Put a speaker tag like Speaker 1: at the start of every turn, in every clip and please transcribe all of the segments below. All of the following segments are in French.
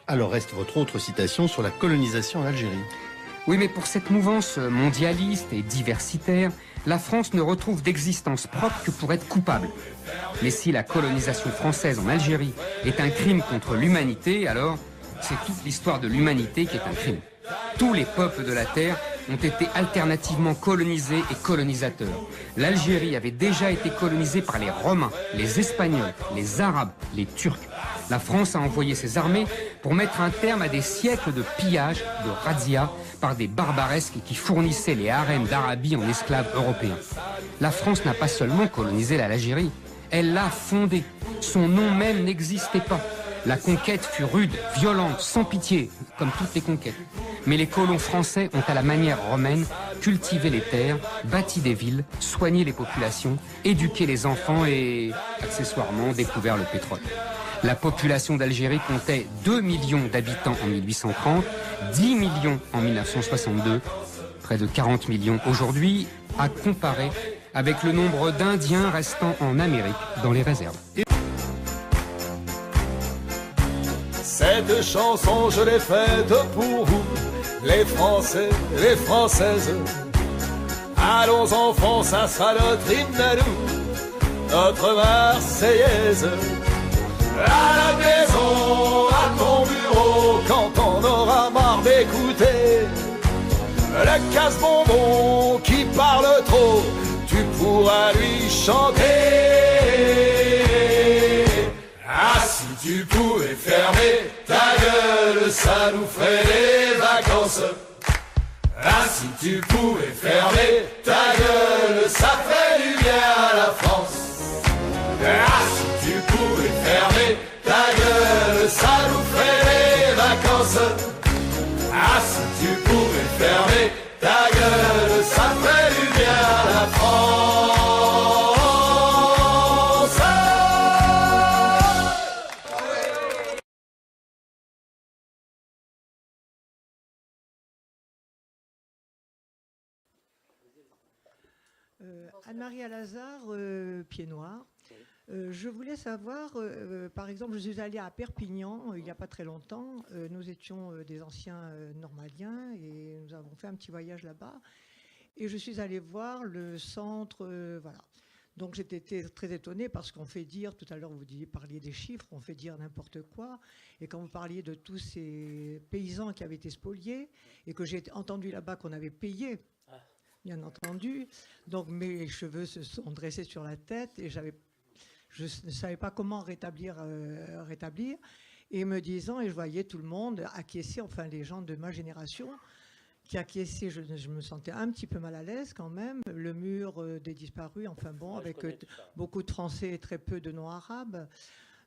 Speaker 1: Alors reste votre autre citation sur la colonisation en Algérie.
Speaker 2: Oui, mais pour cette mouvance mondialiste et diversitaire, la France ne retrouve d'existence propre que pour être coupable. Mais si la colonisation française en Algérie est un crime contre l'humanité, alors c'est toute l'histoire de l'humanité qui est un crime. Tous les peuples de la Terre ont été alternativement colonisés et colonisateurs. L'Algérie avait déjà été colonisée par les Romains, les Espagnols, les Arabes, les Turcs. La France a envoyé ses armées pour mettre un terme à des siècles de pillage, de razzia, par des barbaresques qui fournissaient les harems d'Arabie en esclaves européens. La France n'a pas seulement colonisé l'Algérie, elle l'a fondée. Son nom même n'existait pas. La conquête fut rude, violente, sans pitié, comme toutes les conquêtes. Mais les colons français ont, à la manière romaine, cultivé les terres, bâti des villes, soigné les populations, éduqué les enfants et, accessoirement, découvert le pétrole. La population d'Algérie comptait 2 millions d'habitants en 1830, 10 millions en 1962, près de 40 millions aujourd'hui, à comparer avec le nombre d'Indiens restant en Amérique dans les réserves.
Speaker 3: Cette chanson, je l'ai faite pour vous, les Français, les Françaises. Allons enfants, ça sera notre hymne à nous, notre Marseillaise. À la maison, à ton bureau, quand on aura marre d'écouter le casse-bonbon qui parle trop, tu pourras lui chanter. Ah, si tu pouvais fermer ta gueule, ça nous ferait des vacances. Ah, si tu pouvais fermer ta gueule, ça ferait du bien à la France. Ah, si tu pouvais fermer ta gueule, ça nous ferait des vacances. Ah, si tu pouvais fermer ta gueule, ça ferait du bien à la France.
Speaker 4: Anne-Marie Alazard, Pied Noir. Je voulais savoir, par exemple, je suis allée à Perpignan il n'y a pas très longtemps. Nous étions des anciens normaliens et nous avons fait un petit voyage là-bas. Et je suis allée voir le centre, voilà. Donc j'étais très étonnée parce qu'on fait dire, tout à l'heure vous parliez des chiffres, on fait dire n'importe quoi. Et quand vous parliez de tous ces paysans qui avaient été spoliés et que j'ai entendu là-bas qu'on avait payé, bien entendu. Donc mes cheveux se sont dressés sur la tête et je ne savais pas comment rétablir. Et me disant, et je voyais tout le monde acquiescer, enfin les gens de ma génération qui acquiesçaient, je me sentais un petit peu mal à l'aise quand même. Le mur des disparus, enfin bon, avec beaucoup de Français et très peu de non-arabes.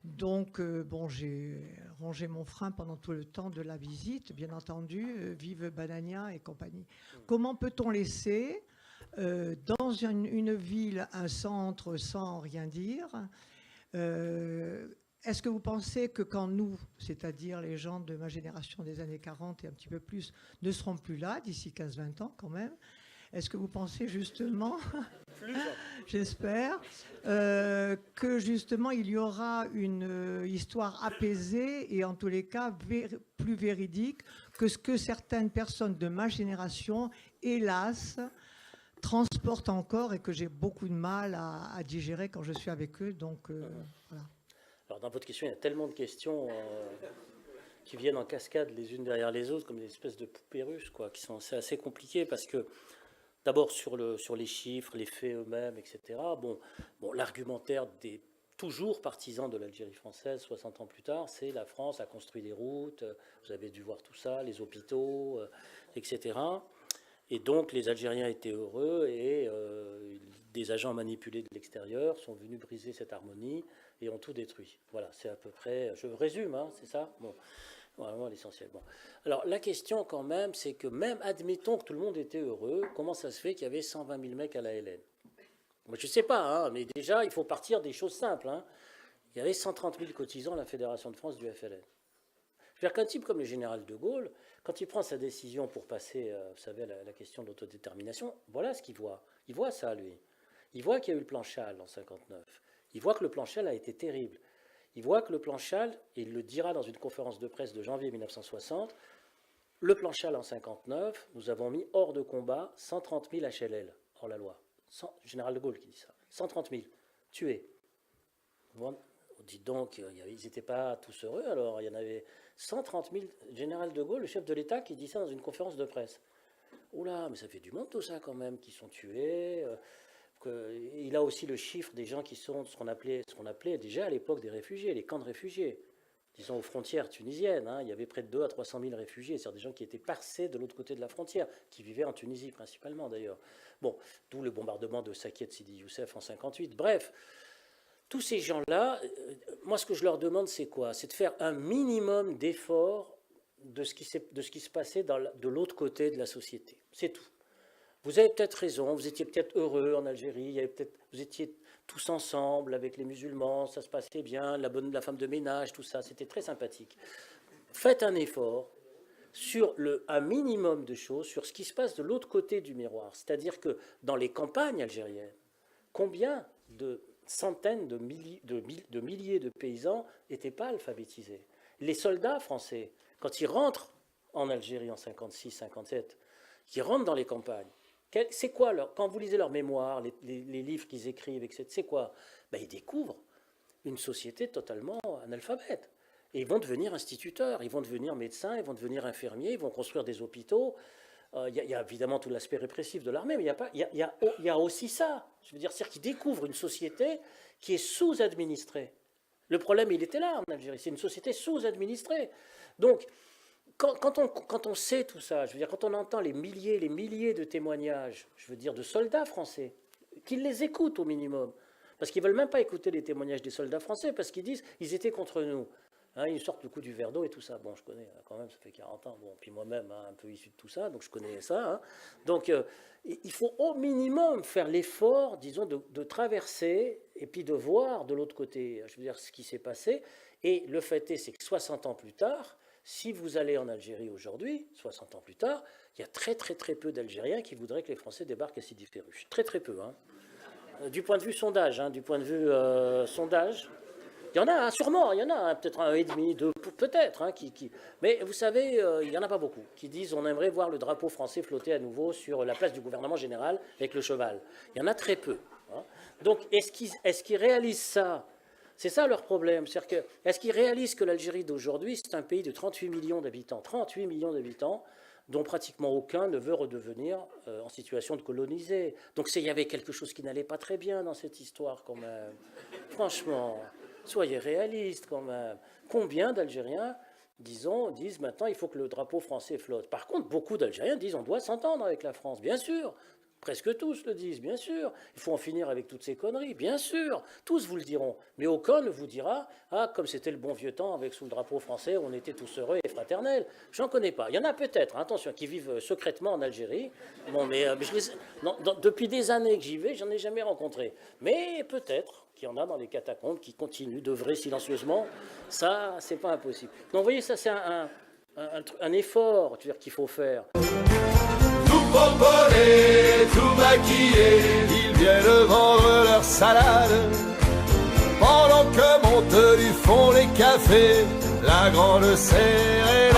Speaker 4: Donc, bon, j'ai rongé mon frein pendant tout le temps de la visite, bien entendu, vive Banania et compagnie. Comment peut-on laisser dans une ville, un centre sans rien dire est-ce que vous pensez que quand nous, c'est-à-dire les gens de ma génération des années 40 et un petit peu plus, ne seront plus là, d'ici 15-20 ans quand même, est-ce que vous pensez justement, j'espère, que justement il y aura une histoire apaisée et en tous les cas plus véridique que ce que certaines personnes de ma génération, hélas, transportent encore et que j'ai beaucoup de mal à digérer quand je suis avec eux. Donc voilà.
Speaker 5: Alors dans votre question, il y a tellement de questions qui viennent en cascade les unes derrière les autres, comme des espèces de poupées russes, quoi, qui sont assez compliquées parce que d'abord sur les chiffres, les faits eux-mêmes, etc. Bon, l'argumentaire des toujours partisans de l'Algérie française, 60 ans plus tard, c'est la France a construit des routes, vous avez dû voir tout ça, les hôpitaux, etc. Et donc les Algériens étaient heureux et des agents manipulés de l'extérieur sont venus briser cette harmonie et ont tout détruit. Voilà, c'est à peu près, je résume, hein, c'est ça ? Bon. Vraiment l'essentiel. Bon. Alors la question quand même, c'est que même admettons que tout le monde était heureux, comment ça se fait qu'il y avait 120 000 mecs à la LN ? Moi, je ne sais pas, hein, mais déjà il faut partir des choses simples. Hein. Il y avait 130 000 cotisants à la Fédération de France du FLN. Je veux dire qu'un type comme le général de Gaulle, quand il prend sa décision pour passer, vous savez, à la question de l'autodétermination, voilà ce qu'il voit. Il voit ça, lui. Il voit qu'il y a eu le plan Châle en 1959. Il voit que le plan Châle a été terrible. il voit que le plan Chasles, et il le dira dans une conférence de presse de janvier 1960, le plan Chasles en 1959, nous avons mis hors de combat 130 000 HLL, hors la loi. Général de Gaulle qui dit ça. 130 000 tués. Bon, dites donc, ils n'étaient pas tous heureux, alors il y en avait 130 000. Général de Gaulle, le chef de l'État, qui dit ça dans une conférence de presse. Oula, mais ça fait du monde tout ça quand même, qui sont tués. Il a aussi le chiffre des gens qui sont ce qu'on appelait déjà à l'époque des réfugiés, les camps de réfugiés. Disons aux frontières tunisiennes, il y avait près de 200 à 300 000 réfugiés, c'est-à-dire des gens qui étaient passés de l'autre côté de la frontière, qui vivaient en Tunisie principalement d'ailleurs. Bon, d'où le bombardement de Sakiet Sidi Youssef en 1958. Bref, tous ces gens-là, moi ce que je leur demande c'est quoi? C'est de faire un minimum d'efforts de ce qui se passait de l'autre côté de la société. C'est tout. Vous avez peut-être raison, vous étiez peut-être heureux en Algérie, vous étiez tous ensemble avec les musulmans, ça se passait bien, la femme de ménage, tout ça, c'était très sympathique. Faites un effort sur un minimum de choses, sur ce qui se passe de l'autre côté du miroir. C'est-à-dire que dans les campagnes algériennes, combien de centaines de milliers de paysans n'étaient pas alphabétisés? Les soldats français, quand ils rentrent en Algérie en 56, 57, qui rentrent dans les campagnes, c'est quoi quand vous lisez leurs mémoires, les livres qu'ils écrivent, etc., c'est quoi? Ben, ils découvrent une société totalement analphabète. Et ils vont devenir instituteurs, ils vont devenir médecins, ils vont devenir infirmiers, ils vont construire des hôpitaux. Il y a évidemment tout l'aspect répressif de l'armée, mais il y a aussi ça. Je veux dire, c'est-à-dire qu'ils découvrent une société qui est sous-administrée. Le problème, il était là en Algérie, c'est une société sous-administrée. Donc, quand on sait tout ça, je veux dire, quand on entend les milliers de témoignages, je veux dire, de soldats français, qu'ils les écoutent au minimum, parce qu'ils ne veulent même pas écouter les témoignages des soldats français, parce qu'ils disent ils étaient contre nous. Ils sortent le coup du verre d'eau et tout ça. Bon, je connais quand même, ça fait 40 ans. Bon, puis moi-même, un peu issu de tout ça, donc je connais ça. Donc, il faut au minimum faire l'effort, disons, de traverser et puis de voir de l'autre côté, je veux dire, ce qui s'est passé. Et le fait est, c'est que 60 ans plus tard, si vous allez en Algérie aujourd'hui, 60 ans plus tard, il y a très peu d'Algériens qui voudraient que les Français débarquent à Sidi Ferruch. Très peu. Du point de vue sondage, sondage, il y en a, sûrement, il y en a peut-être 1,5, 2, peut-être. Mais vous savez, il n'y en a pas beaucoup qui disent on aimerait voir le drapeau français flotter à nouveau sur la place du gouvernement général avec le cheval. Il y en a très peu. Donc, est-ce qu'ils réalisent ça? C'est ça leur problème. C'est-à-dire est-ce qu'ils réalisent que l'Algérie d'aujourd'hui, c'est un pays de 38 millions d'habitants, dont pratiquement aucun ne veut redevenir en situation de coloniser. Donc il y avait quelque chose qui n'allait pas très bien dans cette histoire quand même. Franchement, soyez réalistes quand même. Combien d'Algériens, disent maintenant il faut que le drapeau français flotte? Par contre, beaucoup d'Algériens disent on doit s'entendre avec la France, bien sûr. Presque tous le disent, bien sûr. Il faut en finir avec toutes ces conneries, bien sûr. Tous vous le diront. Mais aucun ne vous dira « Ah, comme c'était le bon vieux temps, avec sous le drapeau français, on était tous heureux et fraternels. » J'en connais pas. Il y en a peut-être, attention, qui vivent secrètement en Algérie. Bon, mais depuis des années que j'y vais, j'en ai jamais rencontré. Mais peut-être qu'il y en a dans les catacombes qui continuent d'œuvrer silencieusement. Ça, c'est pas impossible. Donc, vous voyez, ça, c'est un effort qu'il faut faire.
Speaker 3: Tout pomponnés, tout maquillés, ils viennent vendre leur salade. Pendant que monte du fond les cafés, la grande sérénade.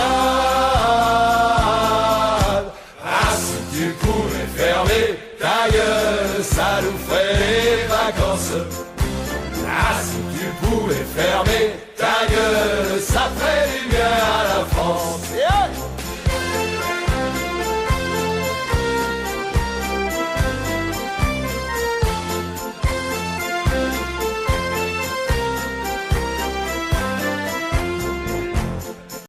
Speaker 3: Ah, si tu pouvais fermer ta gueule, ça nous ferait les vacances. Ah, si tu pouvais fermer